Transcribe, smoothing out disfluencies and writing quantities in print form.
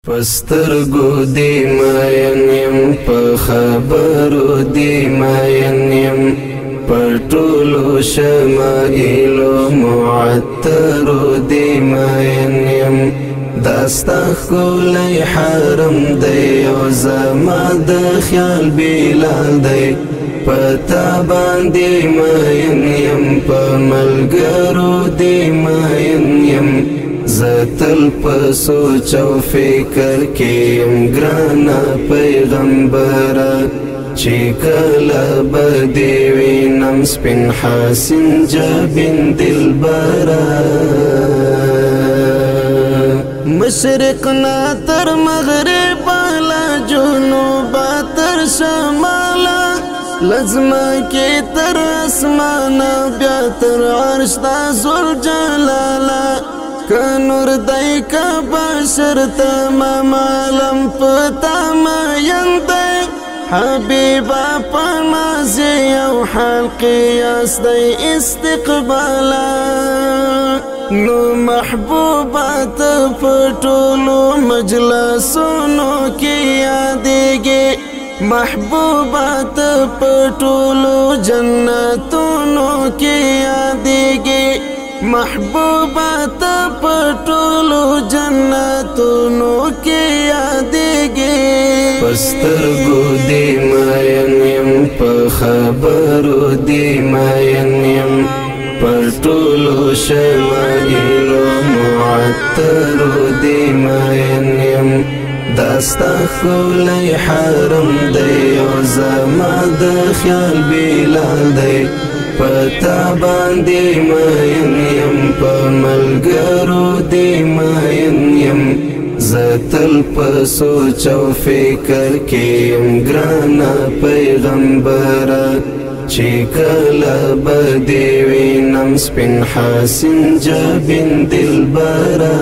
پسترگو دی ماینیم پا خبرو دی ماینیم پر طولو شمائلو معطرو دی ماینیم داستا خولی حرم دی و زما د خیال بیلال دی پتا باندی ماینیم پا ملگرو دی ماینیم زتل په سوچ او فکر کې ګرانا پیغمبره چې کله به دې وینم سپین حسین جبین دلبره مشرق نه تر مغرب لا جنوب تر شمال لزما کې تر اسمان بیا تر عرش تا ذل جلاله کنور دای کا بشر تمام عالم پتا ما ینده حبیبا پمازی او حال قیاس دی استقبالا نو محبوبات پټولو مجلسونو کې یادېږي محبوبات پټولو جنتونو کې یادېږي محبوبات پټولو جنتونو کې یادېږي پسترګو دی ماینیم په خبرو دی ماینیم پټولو شمائلو معطرو دی ماینیم داستا خولی حرم دی و زما د خیال بیلال دی پتا باندې ماینیم په ملګرو دی ماینیم زتل په سوچ او فکر کې ګرانا پیغمبره چې کله به دې وینم سپین حسین جبین دلبره